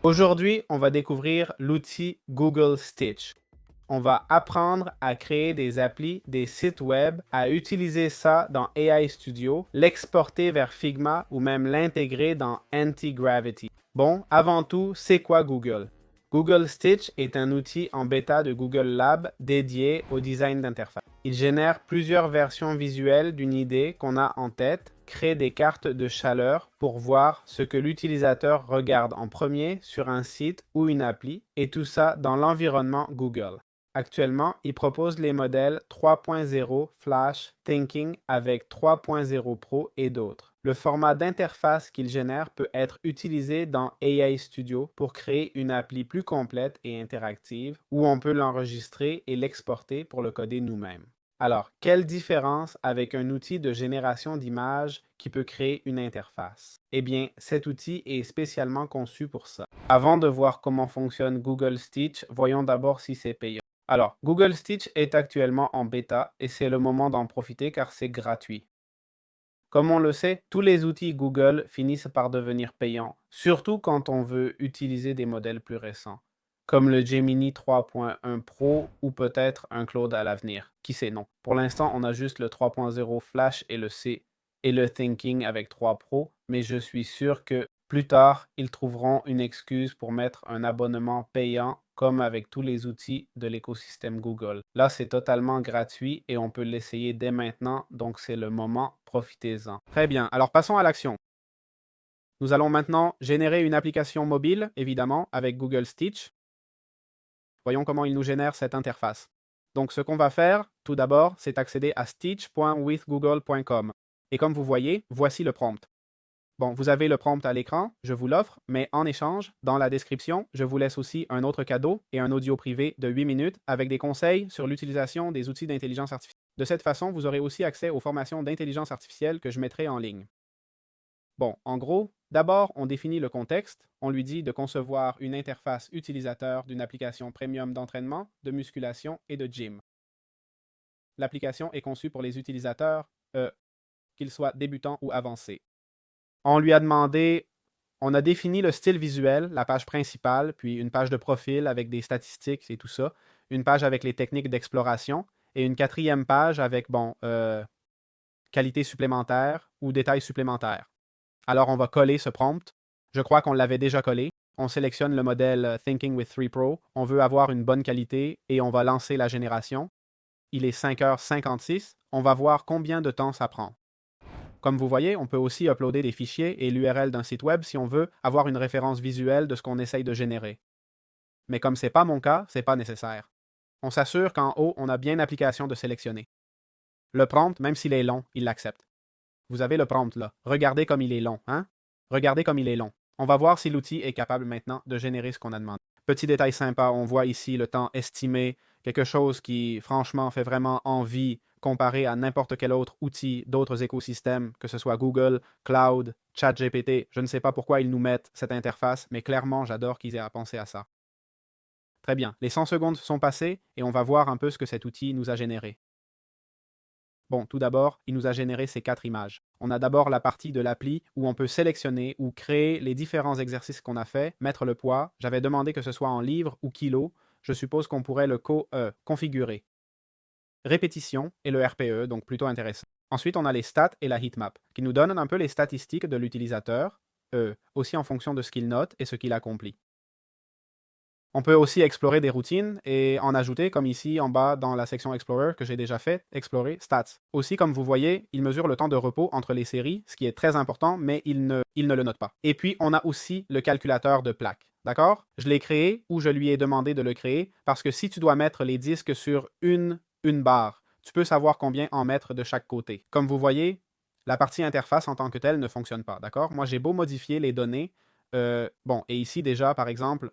Aujourd'hui, on va découvrir l'outil Google Stitch. On va apprendre à créer des applis, des sites web, à utiliser ça dans AI Studio, l'exporter vers Figma ou même l'intégrer dans Anti-Gravity. Bon, avant tout, c'est quoi Google? Google Stitch est un outil en bêta de Google Lab dédié au design d'interface. Il génère plusieurs versions visuelles d'une idée qu'on a en tête, crée des cartes de chaleur pour voir ce que l'utilisateur regarde en premier sur un site ou une appli, et tout ça dans l'environnement Google. Actuellement, il propose les modèles 3.0 Flash Thinking avec 3.0 Pro et d'autres. Le format d'interface qu'il génère peut être utilisé dans AI Studio pour créer une appli plus complète et interactive où on peut l'enregistrer et l'exporter pour le coder nous-mêmes. Alors, quelle différence avec un outil de génération d'images qui peut créer une interface? Eh bien, cet outil est spécialement conçu pour ça. Avant de voir comment fonctionne Google Stitch, voyons d'abord si c'est payant. Alors, Google Stitch est actuellement en bêta et c'est le moment d'en profiter car c'est gratuit. Comme on le sait, tous les outils Google finissent par devenir payants, surtout quand on veut utiliser des modèles plus récents, comme le Gemini 3.1 Pro ou peut-être un Claude à l'avenir. Qui sait, non. Pour l'instant, on a juste le 3.0 Flash et le C et le Thinking avec 3 Pro, mais je suis sûr que plus tard, ils trouveront une excuse pour mettre un abonnement payant comme avec tous les outils de l'écosystème Google. Là, c'est totalement gratuit et on peut l'essayer dès maintenant, donc c'est le moment, profitez-en. Très bien, alors passons à l'action. Nous allons maintenant générer une application mobile, évidemment, avec Google Stitch. Voyons comment il nous génère cette interface. Donc ce qu'on va faire, tout d'abord, c'est accéder à stitch.withgoogle.com. Et comme vous voyez, voici le prompt. Bon, vous avez le prompt à l'écran, je vous l'offre, mais en échange, dans la description, je vous laisse aussi un autre cadeau et un audio privé de 8 minutes avec des conseils sur l'utilisation des outils d'intelligence artificielle. De cette façon, vous aurez aussi accès aux formations d'intelligence artificielle que je mettrai en ligne. Bon, en gros, d'abord, on définit le contexte, on lui dit de concevoir une interface utilisateur d'une application premium d'entraînement, de musculation et de gym. L'application est conçue pour les utilisateurs, qu'ils soient débutants ou avancés. On lui a demandé, on a défini le style visuel, la page principale, puis une page de profil avec des statistiques et tout ça, une page avec les techniques d'exploration, et une quatrième page avec, qualité supplémentaire ou détails supplémentaires. Alors, on va coller ce prompt. Je crois qu'on l'avait déjà collé. On sélectionne le modèle Thinking with 3 Pro. On veut avoir une bonne qualité et on va lancer la génération. Il est 5h56. On va voir combien de temps ça prend. Comme vous voyez, on peut aussi uploader des fichiers et l'URL d'un site web si on veut avoir une référence visuelle de ce qu'on essaye de générer. Mais comme ce n'est pas mon cas, ce n'est pas nécessaire. On s'assure qu'en haut, on a bien l'application de sélectionner. Le prompt, même s'il est long, il l'accepte. Vous avez le prompt là. Regardez comme il est long, hein? Regardez comme il est long. On va voir si l'outil est capable maintenant de générer ce qu'on a demandé. Petit détail sympa, on voit ici le temps estimé, quelque chose qui, franchement, fait vraiment envie comparé à n'importe quel autre outil d'autres écosystèmes, que ce soit Google, Cloud, ChatGPT. Je ne sais pas pourquoi ils nous mettent cette interface, mais clairement, j'adore qu'ils aient à penser à ça. Très bien, les 100 secondes sont passées et on va voir un peu ce que cet outil nous a généré. Bon, tout d'abord, il nous a généré ces 4 images. On a d'abord la partie de l'appli où on peut sélectionner ou créer les différents exercices qu'on a fait, mettre le poids. J'avais demandé que ce soit en livres ou kilos. Je suppose qu'on pourrait le configurer. Répétition et le RPE, donc plutôt intéressant. Ensuite, on a les stats et la heatmap, qui nous donnent un peu les statistiques de l'utilisateur, aussi en fonction de ce qu'il note et ce qu'il accomplit. On peut aussi explorer des routines et en ajouter, comme ici en bas dans la section Explorer que j'ai déjà fait, explorer Stats. Aussi, comme vous voyez, il mesure le temps de repos entre les séries, ce qui est très important, mais il ne le note pas. Et puis, on a aussi le calculateur de plaques. D'accord? Je l'ai créé ou je lui ai demandé de le créer parce que si tu dois mettre les disques sur une barre, tu peux savoir combien en mettre de chaque côté. Comme vous voyez, la partie interface en tant que telle ne fonctionne pas. D'accord? Moi, j'ai beau modifier les données. Et ici déjà, par exemple,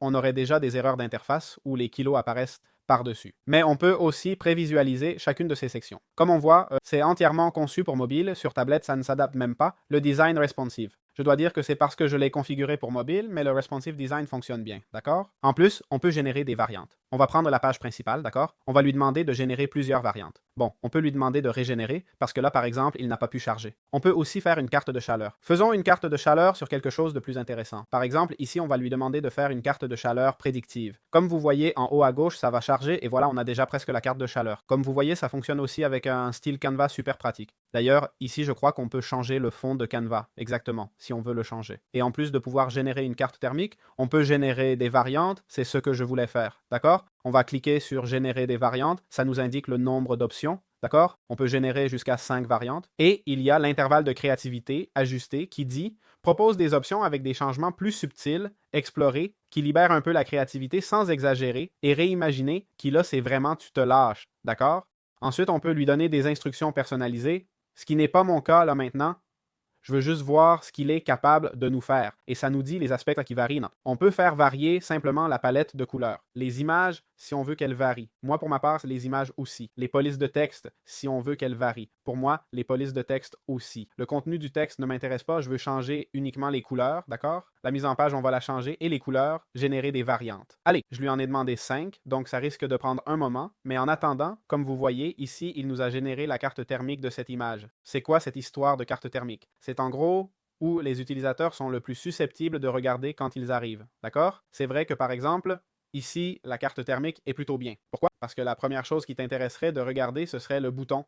on aurait déjà des erreurs d'interface où les kilos apparaissent par-dessus. Mais on peut aussi prévisualiser chacune de ces sections. Comme on voit, c'est entièrement conçu pour mobile. Sur tablette, ça ne s'adapte même pas. Le design responsive. Je dois dire que c'est parce que je l'ai configuré pour mobile, mais le responsive design fonctionne bien, d'accord? En plus, on peut générer des variantes. On va prendre la page principale, d'accord? On va lui demander de générer plusieurs variantes. Bon, on peut lui demander de régénérer, parce que là, par exemple, il n'a pas pu charger. On peut aussi faire une carte de chaleur. Faisons une carte de chaleur sur quelque chose de plus intéressant. Par exemple, ici, on va lui demander de faire une carte de chaleur prédictive. Comme vous voyez en haut à gauche, ça va charger, et voilà, on a déjà presque la carte de chaleur. Comme vous voyez, ça fonctionne aussi avec un style Canva super pratique. D'ailleurs, ici, je crois qu'on peut changer le fond de Canva, exactement, si on veut le changer. Et en plus de pouvoir générer une carte thermique, on peut générer des variantes, c'est ce que je voulais faire, d'accord? On va cliquer sur générer des variantes, ça nous indique le nombre d'options, d'accord? On peut générer jusqu'à 5 variantes. Et il y a l'intervalle de créativité ajusté qui dit propose des options avec des changements plus subtils, explorés, qui libèrent un peu la créativité sans exagérer et réimaginer qui là c'est vraiment tu te lâches, d'accord? Ensuite, on peut lui donner des instructions personnalisées, ce qui n'est pas mon cas là maintenant. Je veux juste voir ce qu'il est capable de nous faire. Et ça nous dit les aspects qui varient. Non. On peut faire varier simplement la palette de couleurs. Les images, si on veut qu'elles varient. Moi, pour ma part, c'est les images aussi. Les polices de texte, si on veut qu'elles varient. Pour moi, les polices de texte aussi. Le contenu du texte ne m'intéresse pas, je veux changer uniquement les couleurs, d'accord? La mise en page, on va la changer. Et les couleurs, générer des variantes. Allez, je lui en ai demandé 5, donc ça risque de prendre un moment. Mais en attendant, comme vous voyez, ici, il nous a généré la carte thermique de cette image. C'est quoi cette histoire de carte thermique? C'est en gros où les utilisateurs sont le plus susceptibles de regarder quand ils arrivent. D'accord? C'est vrai que par exemple, ici, la carte thermique est plutôt bien. Pourquoi? Parce que la première chose qui t'intéresserait de regarder, ce serait le bouton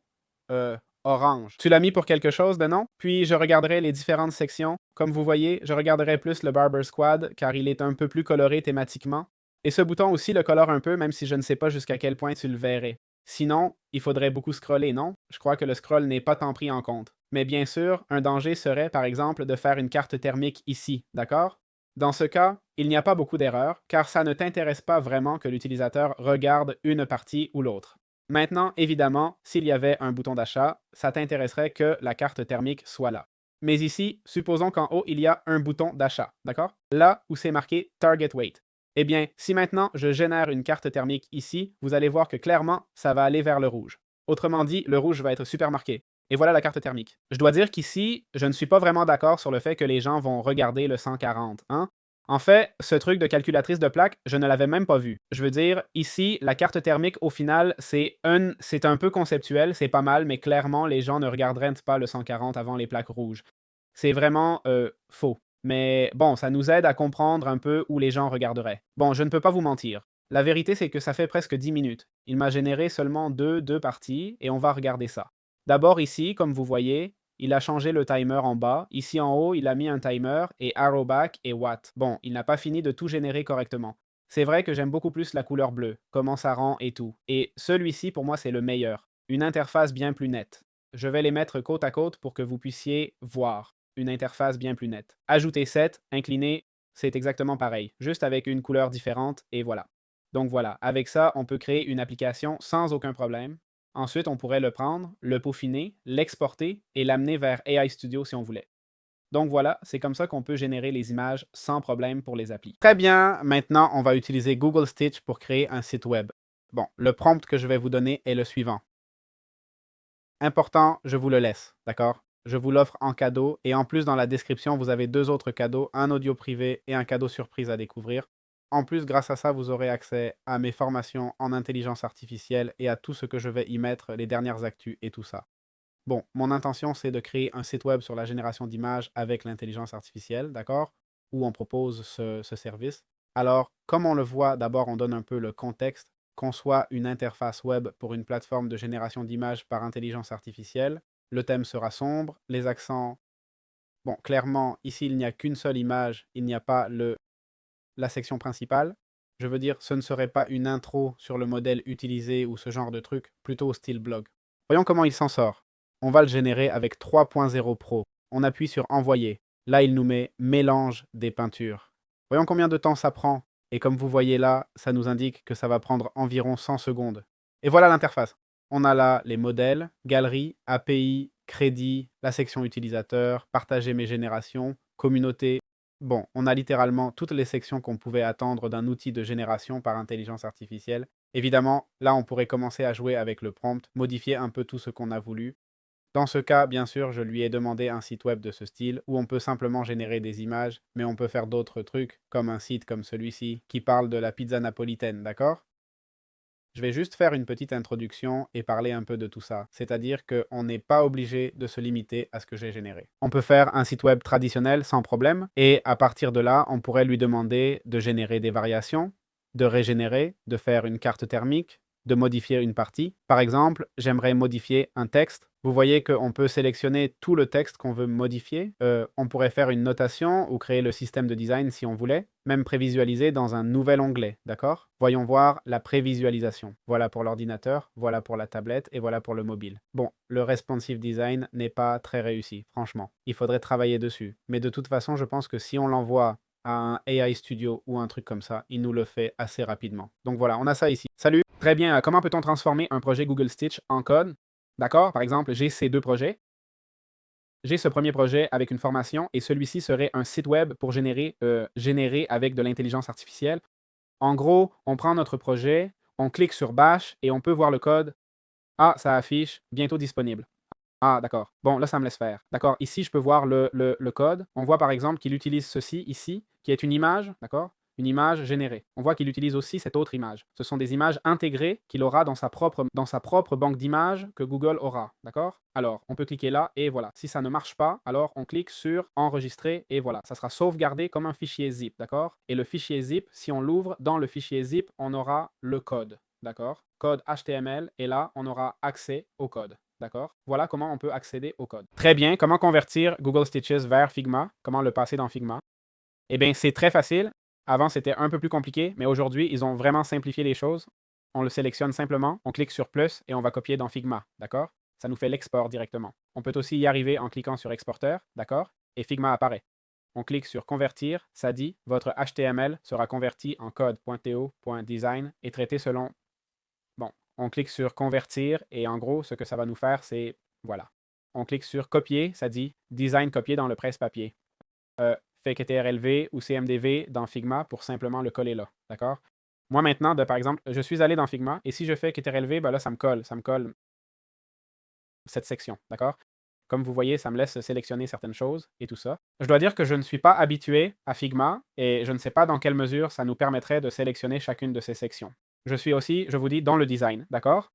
orange. Tu l'as mis pour quelque chose de non? Puis je regarderai les différentes sections. Comme vous voyez, je regarderai plus le Barber Squad car il est un peu plus coloré thématiquement. Et ce bouton aussi le colore un peu, même si je ne sais pas jusqu'à quel point tu le verrais. Sinon, il faudrait beaucoup scroller, non? Je crois que le scroll n'est pas tant pris en compte. Mais bien sûr, un danger serait, par exemple, de faire une carte thermique ici, d'accord? Dans ce cas, il n'y a pas beaucoup d'erreurs, car ça ne t'intéresse pas vraiment que l'utilisateur regarde une partie ou l'autre. Maintenant, évidemment, s'il y avait un bouton d'achat, ça t'intéresserait que la carte thermique soit là. Mais ici, supposons qu'en haut, il y a un bouton d'achat, d'accord? Là où c'est marqué Target Weight. Eh bien, si maintenant je génère une carte thermique ici, vous allez voir que clairement, ça va aller vers le rouge. Autrement dit, le rouge va être super marqué. Et voilà la carte thermique. Je dois dire qu'ici, je ne suis pas vraiment d'accord sur le fait que les gens vont regarder le 140, hein? En fait, ce truc de calculatrice de plaques, je ne l'avais même pas vu. Je veux dire, ici, la carte thermique, au final, c'est un peu conceptuel, c'est pas mal, mais clairement, les gens ne regarderaient pas le 140 avant les plaques rouges. C'est vraiment faux. Mais bon, ça nous aide à comprendre un peu où les gens regarderaient. Bon, je ne peux pas vous mentir. La vérité, c'est que ça fait presque 10 minutes. Il m'a généré seulement deux parties et on va regarder ça. D'abord ici, comme vous voyez, il a changé le timer en bas. Ici en haut, il a mis un timer et arrow back et watt. Bon, il n'a pas fini de tout générer correctement. C'est vrai que j'aime beaucoup plus la couleur bleue, comment ça rend et tout. Et celui-ci, pour moi, c'est le meilleur. Une interface bien plus nette. Je vais les mettre côte à côte pour que vous puissiez voir une interface bien plus nette. Ajouter 7, incliner, c'est exactement pareil, juste avec une couleur différente et voilà. Donc voilà, avec ça, on peut créer une application sans aucun problème. Ensuite, on pourrait le prendre, le peaufiner, l'exporter et l'amener vers AI Studio si on voulait. Donc voilà, c'est comme ça qu'on peut générer les images sans problème pour les applis. Très bien, maintenant on va utiliser Google Stitch pour créer un site web. Bon, le prompt que je vais vous donner est le suivant. Important, je vous le laisse, d'accord? Je vous l'offre en cadeau et en plus dans la description, vous avez deux autres cadeaux, un audio privé et un cadeau surprise à découvrir. En plus, grâce à ça, vous aurez accès à mes formations en intelligence artificielle et à tout ce que je vais y mettre, les dernières actus et tout ça. Bon, mon intention, c'est de créer un site web sur la génération d'images avec l'intelligence artificielle, d'accord? Où on propose ce service. Alors, comme on le voit, d'abord, on donne un peu le contexte, conçoit une interface web pour une plateforme de génération d'images par intelligence artificielle. Le thème sera sombre, les accents... Bon, clairement, ici, il n'y a qu'une seule image, il n'y a pas la section principale. Je veux dire, ce ne serait pas une intro sur le modèle utilisé ou ce genre de truc, plutôt style blog. Voyons comment il s'en sort. On va le générer avec 3.0 Pro. On appuie sur Envoyer. Là, il nous met Mélange des peintures. Voyons combien de temps ça prend. Et comme vous voyez là, ça nous indique que ça va prendre environ 100 secondes. Et voilà l'interface. On a là les modèles, galerie, API, crédit, la section utilisateur, partager mes générations, communauté. Bon, on a littéralement toutes les sections qu'on pouvait attendre d'un outil de génération par intelligence artificielle. Évidemment, là, on pourrait commencer à jouer avec le prompt, modifier un peu tout ce qu'on a voulu. Dans ce cas, bien sûr, je lui ai demandé un site web de ce style où on peut simplement générer des images, mais on peut faire d'autres trucs, comme un site comme celui-ci qui parle de la pizza napolitaine, d'accord? Je vais juste faire une petite introduction et parler un peu de tout ça, c'est-à-dire qu'on n'est pas obligé de se limiter à ce que j'ai généré. On peut faire un site web traditionnel sans problème, et à partir de là, on pourrait lui demander de générer des variations, de régénérer, de faire une carte thermique, de modifier une partie. Par exemple, j'aimerais modifier un texte. Vous voyez qu'on peut sélectionner tout le texte qu'on veut modifier. On pourrait faire une notation ou créer le système de design si on voulait, même prévisualiser dans un nouvel onglet, d'accord? Voyons voir la prévisualisation. Voilà pour l'ordinateur, voilà pour la tablette et voilà pour le mobile. Bon, le responsive design n'est pas très réussi, franchement. Il faudrait travailler dessus. Mais de toute façon, je pense que si on l'envoie à un AI Studio ou un truc comme ça, il nous le fait assez rapidement. Donc voilà, on a ça ici. Salut! Très bien, comment peut-on transformer un projet Google Stitch en code? D'accord? Par exemple, j'ai ces deux projets. J'ai ce premier projet avec une formation et celui-ci serait un site web pour générer avec de l'intelligence artificielle. En gros, on prend notre projet, on clique sur Bash et on peut voir le code. Ah, ça affiche bientôt disponible. Ah, d'accord. Bon, là, ça me laisse faire. D'accord, ici, je peux voir le code. On voit par exemple qu'il utilise ceci ici, qui est une image, d'accord? Une image générée. On voit qu'il utilise aussi cette autre image. Ce sont des images intégrées qu'il aura dans sa propre banque d'images que Google aura, d'accord? Alors, on peut cliquer là et voilà. Si ça ne marche pas, alors on clique sur enregistrer et voilà. Ça sera sauvegardé comme un fichier zip, d'accord? Et le fichier zip, si on l'ouvre, dans le fichier zip, on aura le code, d'accord? Code HTML et là, on aura accès au code. D'accord? Voilà comment on peut accéder au code. Très bien. Comment convertir Google Stitches vers Figma? Comment le passer dans Figma? Eh bien, c'est très facile. Avant, c'était un peu plus compliqué, mais aujourd'hui, ils ont vraiment simplifié les choses. On le sélectionne simplement, on clique sur plus et on va copier dans Figma. D'accord? Ça nous fait l'export directement. On peut aussi y arriver en cliquant sur Exporteur. D'accord? Et Figma apparaît. On clique sur Convertir. Ça dit votre HTML sera converti en code.to.design et traité selon. Bon, on clique sur Convertir et en gros, ce que ça va nous faire, c'est, voilà. On clique sur Copier, ça dit Design copié dans le presse-papier. FakeTRLV ou CMDV dans Figma pour simplement le coller là, d'accord? Moi maintenant, par exemple, je suis allé dans Figma et si je fais KTRLV, ben là, ça me colle cette section, d'accord? Comme vous voyez, ça me laisse sélectionner certaines choses et tout ça. Je dois dire que je ne suis pas habitué à Figma et je ne sais pas dans quelle mesure ça nous permettrait de sélectionner chacune de ces sections. Je suis aussi, je vous dis, dans le design, d'accord?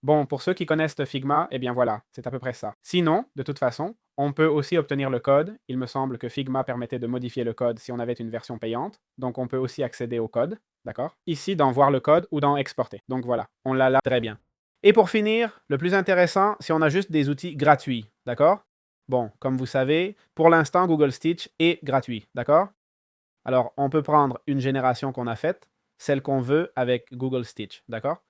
Bon, pour ceux qui connaissent Figma, eh bien voilà, c'est à peu près ça. Sinon, de toute façon, on peut aussi obtenir le code. Il me semble que Figma permettait de modifier le code si on avait une version payante. Donc on peut aussi accéder au code, d'accord? Ici, dans voir le code ou dans exporter. Donc voilà, on l'a là très bien. Et pour finir, le plus intéressant, si on a juste des outils gratuits, d'accord? Bon, comme vous savez, pour l'instant, Google Stitch est gratuit, d'accord? Alors, on peut prendre une génération qu'on a faite, celle qu'on veut avec Google Stitch, d'accord?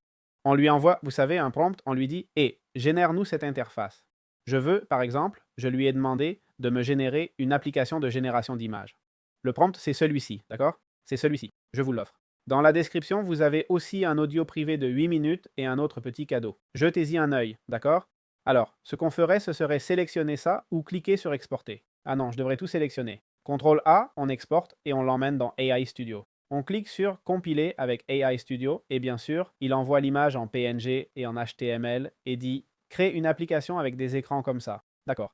On lui envoie, vous savez, un prompt, on lui dit hey, génère-nous cette interface. Je veux, par exemple, je lui ai demandé de me générer une application de génération d'images. Le prompt, c'est celui-ci, d'accord? C'est celui-ci, je vous l'offre. Dans la description, vous avez aussi un audio privé de 8 minutes et un autre petit cadeau. Jetez-y un œil, d'accord? Alors, ce qu'on ferait, ce serait sélectionner ça ou cliquer sur exporter. Ah non, je devrais tout sélectionner. CTRL A, on exporte et on l'emmène dans AI Studio. On clique sur Compiler avec AI Studio et bien sûr, il envoie l'image en PNG et en HTML et dit Crée une application avec des écrans comme ça. D'accord.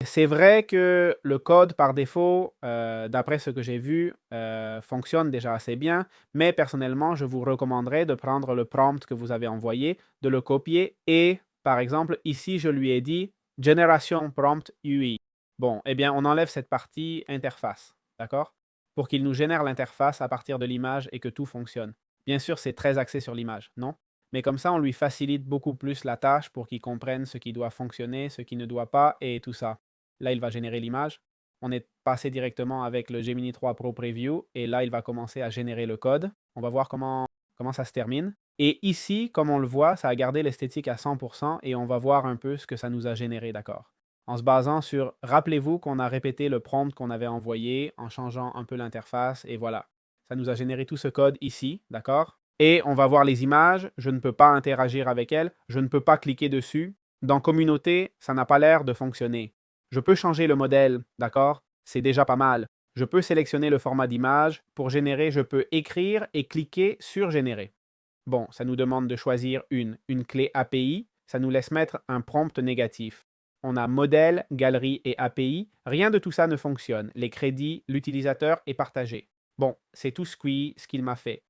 C'est vrai que le code par défaut, d'après ce que j'ai vu, fonctionne déjà assez bien, mais personnellement, je vous recommanderais de prendre le prompt que vous avez envoyé, de le copier et, par exemple, ici, je lui ai dit Generation Prompt UI. Bon, eh bien, on enlève cette partie interface, d'accord? Pour qu'il nous génère l'interface à partir de l'image et que tout fonctionne. Bien sûr, c'est très axé sur l'image, non? Mais comme ça, on lui facilite beaucoup plus la tâche pour qu'il comprenne ce qui doit fonctionner, ce qui ne doit pas et tout ça. Là, il va générer l'image. On est passé directement avec le Gemini 3 Pro Preview et là, il va commencer à générer le code. On va voir comment ça se termine. Et ici, comme on le voit, ça a gardé l'esthétique à 100% et on va voir un peu ce que ça nous a généré, d'accord? En se basant sur, rappelez-vous qu'on a répété le prompt qu'on avait envoyé en changeant un peu l'interface et voilà. Ça nous a généré tout ce code ici, d'accord? Et on va voir les images, je ne peux pas interagir avec elles, je ne peux pas cliquer dessus. Dans Communauté, ça n'a pas l'air de fonctionner. Je peux changer le modèle, d'accord? C'est déjà pas mal. Je peux sélectionner le format d'image. Pour générer, je peux écrire et cliquer sur Générer. Bon, ça nous demande de choisir une clé API. Ça nous laisse mettre un prompt négatif. On a modèle, galerie et API. Rien de tout ça ne fonctionne. Les crédits, l'utilisateur est partagé. Bon, c'est tout ce qu'il m'a fait.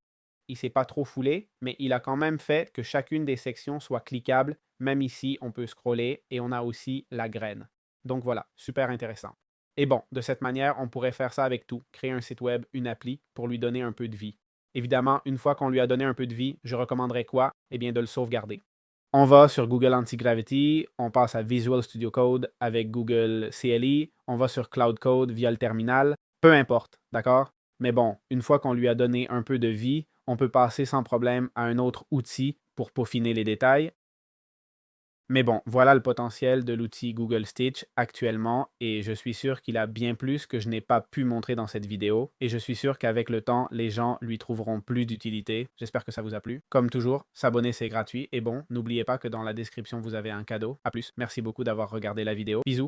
Il s'est pas trop foulé, mais il a quand même fait que chacune des sections soit cliquable. Même ici, on peut scroller et on a aussi la graine. Donc voilà, super intéressant. Et bon, de cette manière, on pourrait faire ça avec tout, créer un site web, une appli, pour lui donner un peu de vie. Évidemment, une fois qu'on lui a donné un peu de vie, je recommanderais quoi? Eh bien, de le sauvegarder. On va sur Google Anti-Gravity, on passe à Visual Studio Code avec Google CLI, on va sur Cloud Code via le terminal, peu importe, d'accord? Mais bon, une fois qu'on lui a donné un peu de vie, on peut passer sans problème à un autre outil pour peaufiner les détails. Mais bon, voilà le potentiel de l'outil Google Stitch actuellement et je suis sûr qu'il a bien plus que je n'ai pas pu montrer dans cette vidéo et je suis sûr qu'avec le temps, les gens lui trouveront plus d'utilité. J'espère que ça vous a plu. Comme toujours, s'abonner c'est gratuit et bon, n'oubliez pas que dans la description vous avez un cadeau. À plus, merci beaucoup d'avoir regardé la vidéo. Bisous!